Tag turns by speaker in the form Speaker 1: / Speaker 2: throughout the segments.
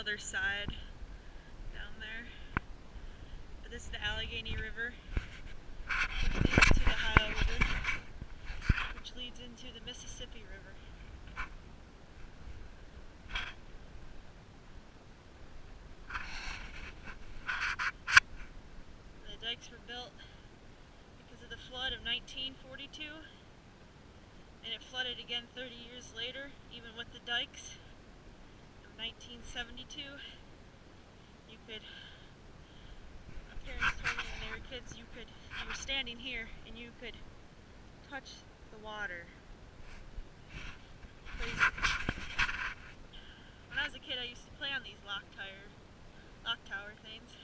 Speaker 1: other side down there. But this is the Allegheny River, which leads to the Ohio River, which leads into the Mississippi River. The dikes were built because of the flood of 1942, and it flooded again 30 years later, even with the dikes. In 1972, you could, my parents told me when they were kids, you were standing here and you could touch the water. Crazy. When I was a kid, I used to play on these lock tower things.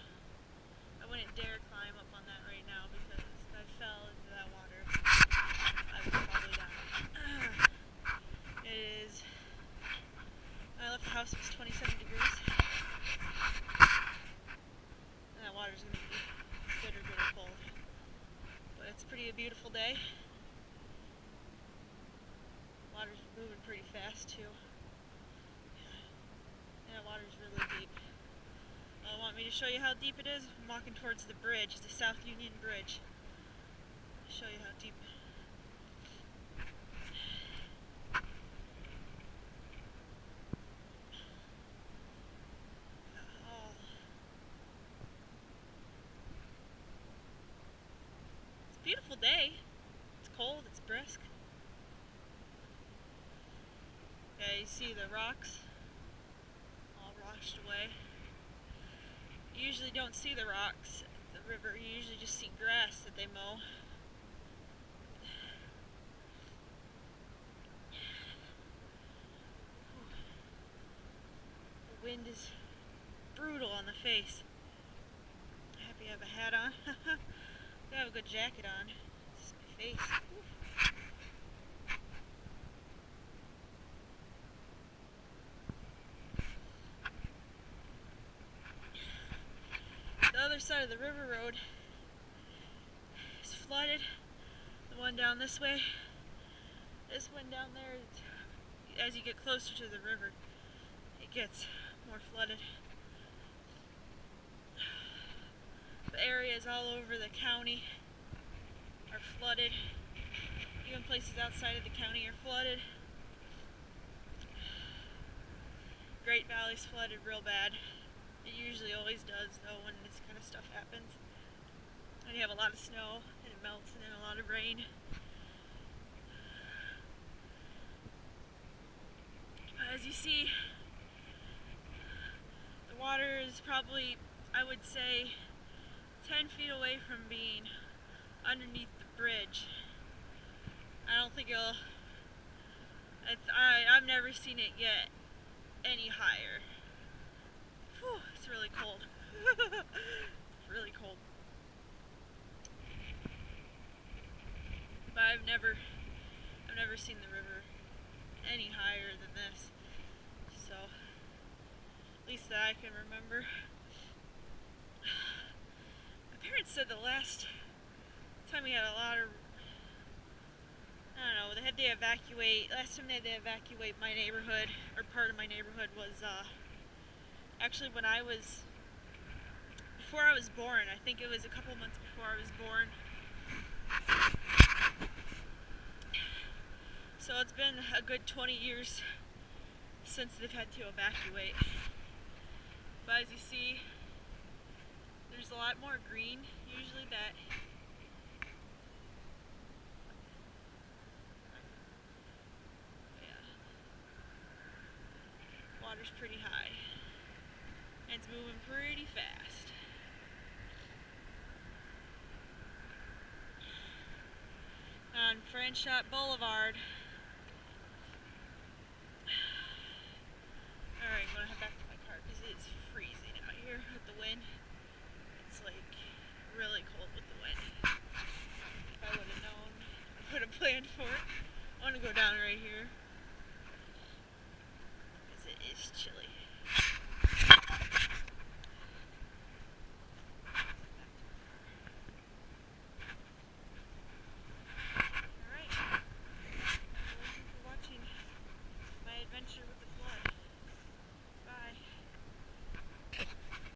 Speaker 1: I wouldn't dare climb up on that right now because if I fell into that water, I would probably die. It is, when I left the house, it was 27 degrees. And that water's going to be bitter cold. But it's a beautiful day. Water's moving pretty fast too. And that water's really deep. Want me to show you how deep it is? I'm walking towards the bridge, the South Union Bridge. I'll show you how deep. Oh. It's a beautiful day. It's cold, it's brisk. Yeah, you see the rocks all washed away. You usually don't see the rocks at the river, you usually just see grass that they mow. The wind is brutal on the face. Happy I have a hat on. I have a good jacket on. It's just my face. The other side of the river road is flooded. The one down this way. This one down there, as you get closer to the river, it gets more flooded. The areas all over the county are flooded. Even places outside of the county are flooded. Great Valley's flooded real bad. It usually always does though when this kind of stuff happens. And you have a lot of snow and it melts and then a lot of rain. As you see, the water is probably, I would say, 10 feet away from being underneath the bridge. I don't think it'll, I've never seen it get any higher. Whew, it's really cold. It's really cold. But I've never seen the river any higher than this. So, at least that I can remember. My parents said the last time we had a lot of, I don't know, they had to evacuate, last time they had to evacuate my neighborhood, or part of my neighborhood was, actually when before I was born. I think it was a couple months before I was born. So it's been a good 20 years since they've had to evacuate. But as you see, there's a lot more green usually that water's pretty high. And it's moving pretty fast. On Franchot Boulevard. Alright, I'm gonna head back to my car because it's freezing out here with the wind. It's like really cold with the wind. If I would have known, I would have planned for it. I want to go down right here.